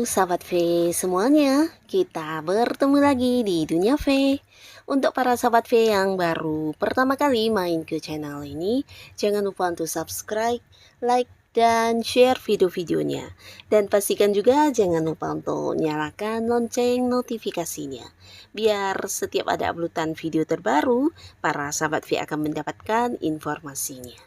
sahabat V semuanya, kita bertemu lagi di Dunia V. Untuk para sahabat V yang baru pertama kali main ke channel ini, jangan lupa untuk subscribe, like, dan share video-videonya. Dan pastikan juga jangan lupa untuk nyalakan lonceng notifikasinya. Biar setiap ada uploadan video terbaru, para sahabat V akan mendapatkan informasinya.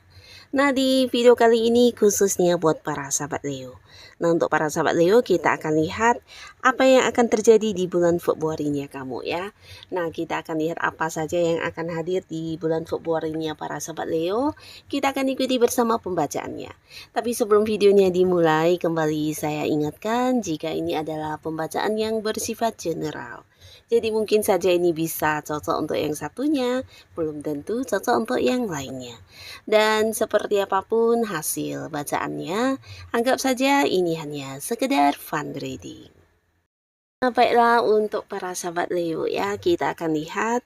Nah, di video kali ini khususnya buat para sahabat Leo. Nah, untuk para sahabat Leo, kita akan lihat apa yang akan terjadi di bulan Februari-nya kamu ya. Nah, kita akan lihat apa saja yang akan hadir di bulan Februari-nya para sahabat Leo. Kita akan ikuti bersama pembacaannya. Tapi sebelum videonya dimulai, kembali saya ingatkan jika ini adalah pembacaan yang bersifat general. Jadi mungkin saja ini bisa cocok untuk yang satunya, belum tentu cocok untuk yang lainnya. Dan seperti apapun hasil bacaannya, anggap saja ini hanya sekedar fun reading. Nah, baiklah untuk para sahabat Leo ya, kita akan lihat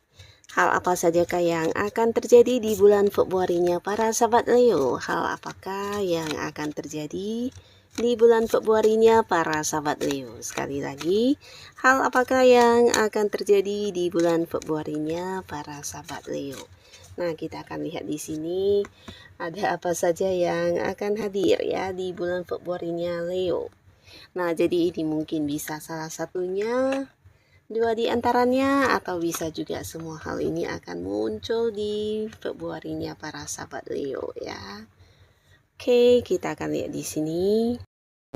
hal apa sajakah yang akan terjadi di bulan Februari-nya para sahabat Leo. Hal apakah yang akan terjadi di bulan Februari-nya para sahabat Leo. Sekali lagi, hal apakah yang akan terjadi di bulan Februari-nya para sahabat Leo. Nah, kita akan lihat di sini ada apa saja yang akan hadir ya di bulan Februari-nya Leo. Nah, jadi ini mungkin bisa salah satunya, dua di antaranya, atau bisa juga semua hal ini akan muncul di Februari-nya para sahabat Leo ya. Oke, kita akan lihat di sini.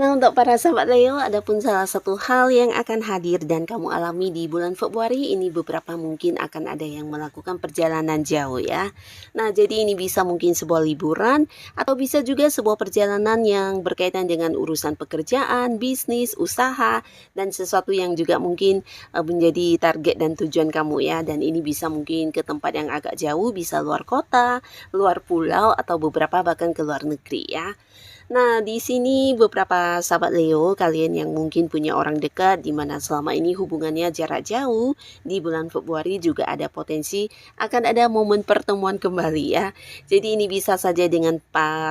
Nah, untuk para sahabat Leo, ada pun salah satu hal yang akan hadir dan kamu alami di bulan Februari ini, beberapa mungkin akan ada yang melakukan perjalanan jauh ya. Nah, jadi ini bisa mungkin sebuah liburan atau bisa juga sebuah perjalanan yang berkaitan dengan urusan pekerjaan, bisnis, usaha, dan sesuatu yang juga mungkin menjadi target dan tujuan kamu ya. Dan ini bisa mungkin ke tempat yang agak jauh, bisa luar kota, luar pulau, atau beberapa bahkan ke luar negeri ya. Nah, di sini beberapa sahabat Leo, kalian yang mungkin punya orang dekat di mana selama ini hubungannya jarak jauh, di bulan Februari juga ada potensi akan ada momen pertemuan kembali ya. Jadi ini bisa saja dengan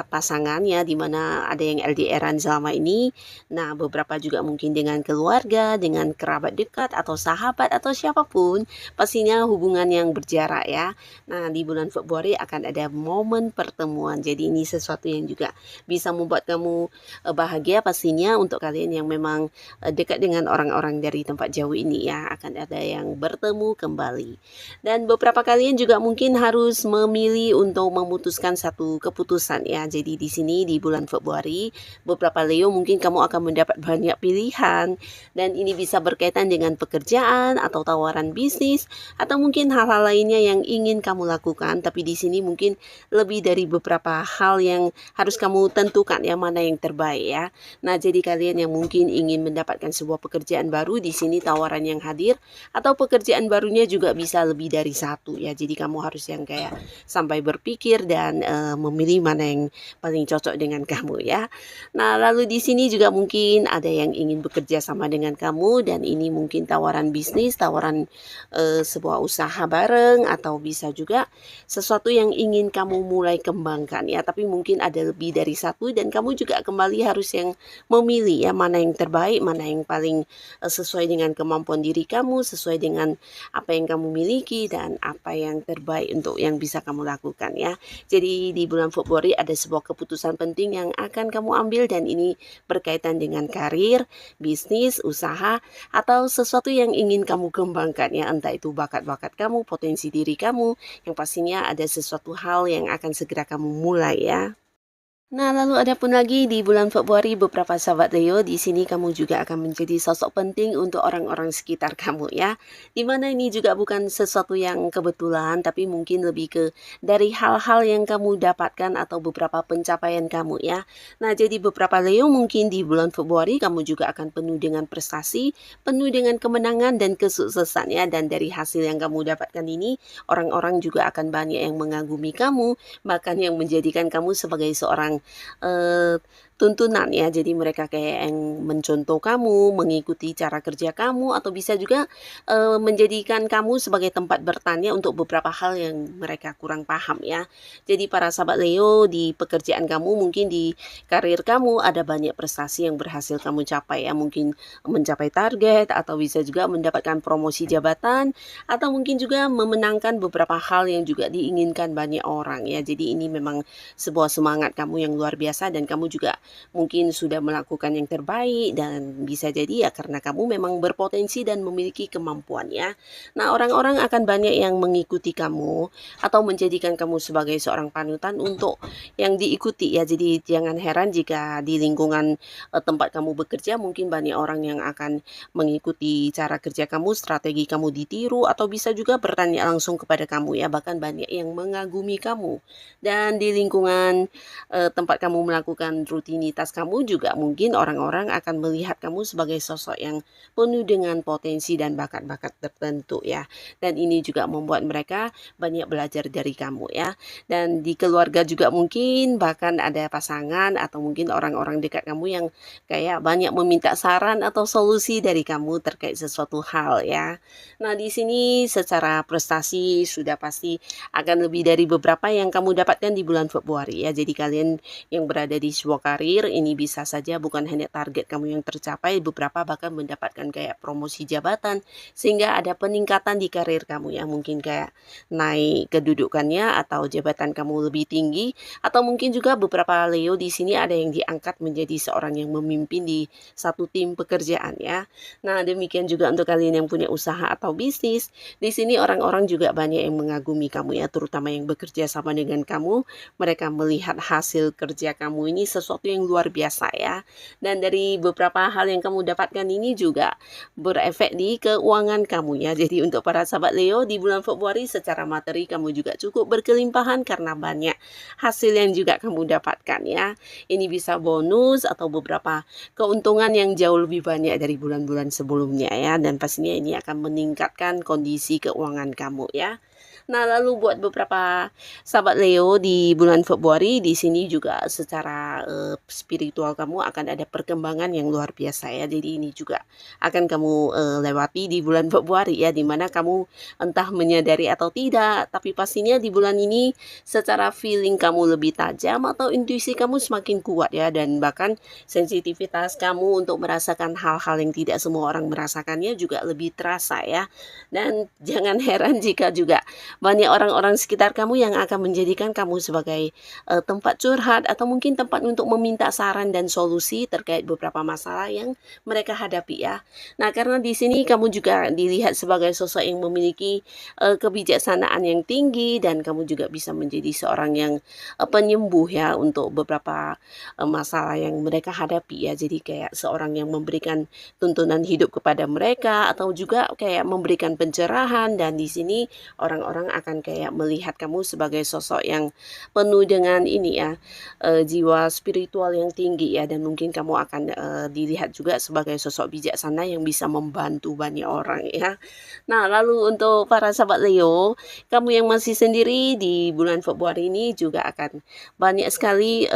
pasangannya di mana ada yang LDR-an selama ini. Nah, beberapa juga mungkin dengan keluarga, dengan kerabat dekat atau sahabat atau siapapun, pastinya hubungan yang berjarak ya. Nah, di bulan Februari akan ada momen pertemuan. Jadi ini sesuatu yang juga bisa membuat kamu bahagia pastinya untuk kalian yang memang dekat dengan orang-orang dari tempat jauh ini ya, akan ada yang bertemu kembali. Dan beberapa kalian juga mungkin harus memilih untuk memutuskan satu keputusan ya. Jadi di sini di bulan Februari, beberapa Leo mungkin kamu akan mendapat banyak pilihan dan ini bisa berkaitan dengan pekerjaan atau tawaran bisnis atau mungkin hal-hal lainnya yang ingin kamu lakukan, tapi di sini mungkin lebih dari beberapa hal yang harus kamu tentukan yang mana yang terbaik ya. Nah, jadi kalian yang mungkin ingin mendapatkan sebuah pekerjaan baru, di sini tawaran yang hadir atau pekerjaan barunya juga bisa lebih dari satu ya. Jadi kamu harus yang kayak sampai berpikir dan memilih mana yang paling cocok dengan kamu ya. Nah, lalu di sini juga mungkin ada yang ingin bekerja sama dengan kamu dan ini mungkin tawaran bisnis, tawaran sebuah usaha bareng atau bisa juga sesuatu yang ingin kamu mulai kembangkan ya. Tapi mungkin ada lebih dari satu dan kamu juga kembali harus yang memilih ya mana yang terbaik, mana yang paling sesuai dengan kemampuan diri kamu, sesuai dengan apa yang kamu miliki dan apa yang terbaik untuk yang bisa kamu lakukan ya. Jadi di bulan Februari ada sebuah keputusan penting yang akan kamu ambil dan ini berkaitan dengan karir, bisnis, usaha atau sesuatu yang ingin kamu kembangkan ya, entah itu bakat-bakat kamu, potensi diri kamu, yang pastinya ada sesuatu hal yang akan segera kamu mulai ya. Nah, lalu ada pun lagi di bulan Februari beberapa sahabat Leo, di sini kamu juga akan menjadi sosok penting untuk orang-orang sekitar kamu ya. Dimana ini juga bukan sesuatu yang kebetulan, tapi mungkin lebih ke dari hal-hal yang kamu dapatkan atau beberapa pencapaian kamu ya. Nah, jadi beberapa Leo mungkin di bulan Februari kamu juga akan penuh dengan prestasi, penuh dengan kemenangan dan kesuksesan ya. Dan dari hasil yang kamu dapatkan ini, orang-orang juga akan banyak yang mengagumi kamu, bahkan yang menjadikan kamu sebagai seorang tuntunan ya. Jadi mereka kayak yang mencontoh kamu, mengikuti cara kerja kamu, atau bisa juga menjadikan kamu sebagai tempat bertanya untuk beberapa hal yang mereka kurang paham ya. Jadi para sahabat Leo, di pekerjaan kamu, mungkin di karir kamu ada banyak prestasi yang berhasil kamu capai ya. Mungkin mencapai target, atau bisa juga mendapatkan promosi jabatan, atau mungkin juga memenangkan beberapa hal yang juga diinginkan banyak orang ya. Jadi ini memang sebuah semangat kamu yang luar biasa, dan kamu juga mungkin sudah melakukan yang terbaik, dan bisa jadi ya karena kamu memang berpotensi dan memiliki kemampuan ya. Nah, orang-orang akan banyak yang mengikuti kamu atau menjadikan kamu sebagai seorang panutan untuk yang diikuti ya. Jadi jangan heran jika di lingkungan tempat kamu bekerja mungkin banyak orang yang akan mengikuti cara kerja kamu, strategi kamu ditiru, atau bisa juga bertanya langsung kepada kamu ya. Bahkan banyak yang mengagumi kamu. Dan di lingkungan tempat kamu melakukan rutinitas kamu juga mungkin orang-orang akan melihat kamu sebagai sosok yang penuh dengan potensi dan bakat-bakat tertentu ya. Dan ini juga membuat mereka banyak belajar dari kamu ya. Dan di keluarga juga mungkin bahkan ada pasangan atau mungkin orang-orang dekat kamu yang kayak banyak meminta saran atau solusi dari kamu terkait sesuatu hal ya. Nah, di sini secara prestasi sudah pasti akan lebih dari beberapa yang kamu dapatkan di bulan Februari ya. Jadi kalian yang berada di sebuah karir ini bisa saja bukan hanya target kamu yang tercapai, beberapa bahkan mendapatkan kayak promosi jabatan, sehingga ada peningkatan di karir kamu ya. Mungkin kayak naik kedudukannya atau jabatan kamu lebih tinggi, atau mungkin juga beberapa Leo di sini ada yang diangkat menjadi seorang yang memimpin di satu tim pekerjaan ya. Nah, demikian juga untuk kalian yang punya usaha atau bisnis. Di sini orang-orang juga banyak yang mengagumi kamu ya, terutama yang bekerja sama dengan kamu. Mereka melihat hasil kerja kamu ini sesuatu yang luar biasa ya. Dan dari beberapa hal yang kamu dapatkan ini juga berefek di keuangan kamu ya. Jadi untuk para sahabat Leo, di bulan Februari secara materi kamu juga cukup berkelimpahan karena banyak hasil yang juga kamu dapatkan ya. Ini bisa bonus atau beberapa keuntungan yang jauh lebih banyak dari bulan-bulan sebelumnya ya. Dan pastinya ini akan meningkatkan kondisi keuangan kamu ya. Nah, lalu buat beberapa sahabat Leo di bulan Februari, di sini juga secara spiritual kamu akan ada perkembangan yang luar biasa ya. Jadi ini juga akan kamu lewati di bulan Februari ya, dimana kamu entah menyadari atau tidak, tapi pastinya di bulan ini secara feeling kamu lebih tajam atau intuisi kamu semakin kuat ya, dan bahkan sensitivitas kamu untuk merasakan hal-hal yang tidak semua orang merasakannya juga lebih terasa ya. Dan jangan heran jika juga banyak orang-orang sekitar kamu yang akan menjadikan kamu sebagai tempat curhat atau mungkin tempat untuk meminta saran dan solusi terkait beberapa masalah yang mereka hadapi ya. Nah, karena di sini kamu juga dilihat sebagai sosok yang memiliki kebijaksanaan yang tinggi, dan kamu juga bisa menjadi seorang yang penyembuh ya untuk beberapa masalah yang mereka hadapi ya. Jadi kayak seorang yang memberikan tuntunan hidup kepada mereka, atau juga kayak memberikan pencerahan. Dan di sini orang-orang akan kayak melihat kamu sebagai sosok yang penuh dengan ini ya, jiwa spiritual yang tinggi ya, dan mungkin kamu akan dilihat juga sebagai sosok bijaksana yang bisa membantu banyak orang ya. Nah, lalu untuk para sahabat Leo, kamu yang masih sendiri di bulan Februari ini juga akan banyak sekali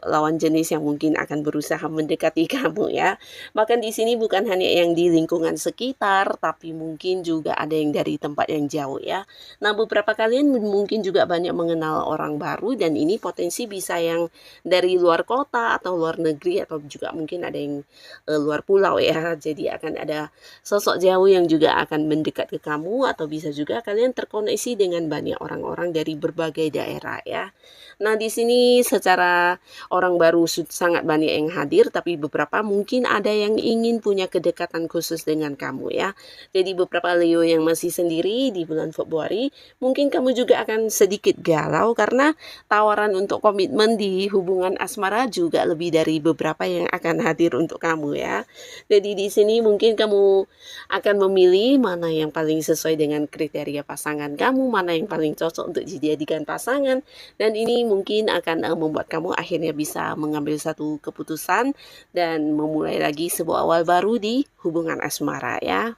lawan jenis yang mungkin akan berusaha mendekati kamu ya. Bahkan di sini bukan hanya yang di lingkungan sekitar, tapi mungkin juga ada yang dari tempat yang jauh ya. Nah, beberapa kalian mungkin juga banyak mengenal orang baru, dan ini potensi bisa yang dari luar kota atau luar negeri, atau juga mungkin ada yang luar pulau ya. Jadi akan ada sosok jauh yang juga akan mendekat ke kamu, atau bisa juga kalian terkoneksi dengan banyak orang-orang dari berbagai daerah ya. Nah, di sini secara orang baru sangat banyak yang hadir, tapi beberapa mungkin ada yang ingin punya kedekatan khusus dengan kamu ya. Jadi beberapa Leo yang masih sendiri di bulan Februari, mungkin kamu juga akan sedikit galau karena tawaran untuk komitmen di hubungan asmara juga lebih dari beberapa yang akan hadir untuk kamu ya. Jadi di sini mungkin kamu akan memilih mana yang paling sesuai dengan kriteria pasangan kamu, mana yang paling cocok untuk dijadikan pasangan, dan ini mungkin akan membuat kamu akhirnya bisa mengambil satu keputusan dan memulai lagi sebuah awal baru di hubungan asmara ya.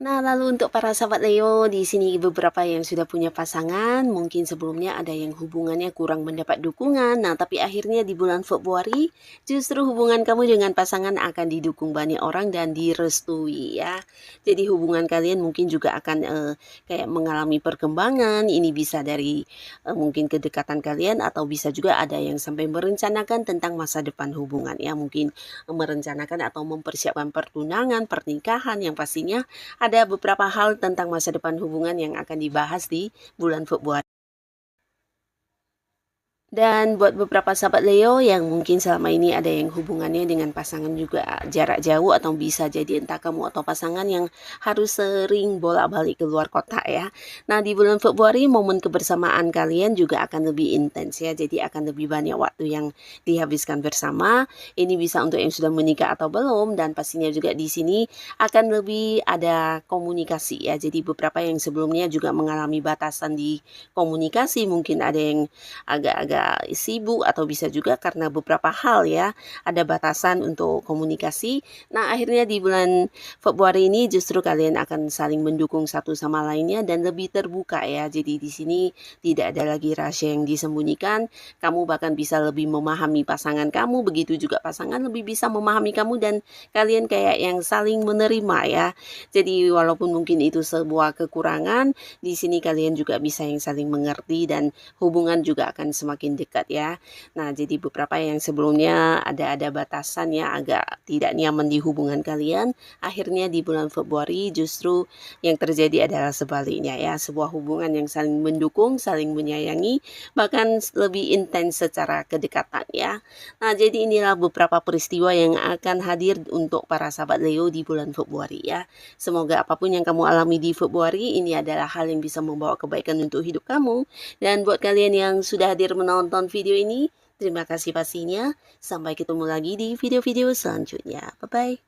Nah, lalu untuk para sahabat Leo, di sini beberapa yang sudah punya pasangan, mungkin sebelumnya ada yang hubungannya kurang mendapat dukungan. Nah, tapi akhirnya di bulan Februari, justru hubungan kamu dengan pasangan akan didukung banyak orang dan direstui ya. Jadi hubungan kalian mungkin juga akan kayak mengalami perkembangan. Ini bisa dari mungkin kedekatan kalian atau bisa juga ada yang sampai merencanakan tentang masa depan hubungan ya. Mungkin merencanakan atau mempersiapkan pertunangan, pernikahan yang pastinya ada beberapa hal tentang masa depan hubungan yang akan dibahas di bulan Februari. Dan buat beberapa sahabat Leo yang mungkin selama ini ada yang hubungannya dengan pasangan juga jarak jauh atau bisa jadi entah kamu atau pasangan yang harus sering bolak-balik ke luar kota ya. Nah, di bulan Februari momen kebersamaan kalian juga akan lebih intens ya. Jadi akan lebih banyak waktu yang dihabiskan bersama. Ini bisa untuk yang sudah menikah atau belum dan pastinya juga di sini akan lebih ada komunikasi ya. Jadi beberapa yang sebelumnya juga mengalami batasan di komunikasi, mungkin ada yang agak-agak sibuk atau bisa juga karena beberapa hal ya, ada batasan untuk komunikasi. Nah, akhirnya di bulan Februari ini justru kalian akan saling mendukung satu sama lainnya dan lebih terbuka ya. Jadi di sini tidak ada lagi rahasia yang disembunyikan. Kamu bahkan bisa lebih memahami pasangan kamu, begitu juga pasangan lebih bisa memahami kamu dan kalian kayak yang saling menerima ya. Jadi walaupun mungkin itu sebuah kekurangan, di sini kalian juga bisa yang saling mengerti dan hubungan juga akan semakin dekat ya. Nah, jadi beberapa yang sebelumnya ada batasan ya agak tidak nyaman di hubungan kalian, akhirnya di bulan Februari justru yang terjadi adalah sebaliknya ya, sebuah hubungan yang saling mendukung, saling menyayangi, bahkan lebih intens secara kedekatan ya. Nah, jadi inilah beberapa peristiwa yang akan hadir untuk para sahabat Leo di bulan Februari ya. Semoga apapun yang kamu alami di Februari ini adalah hal yang bisa membawa kebaikan untuk hidup kamu. Dan buat kalian yang sudah hadir menonton video ini, terima kasih pastinya. Sampai ketemu lagi di video-video selanjutnya. Bye-bye.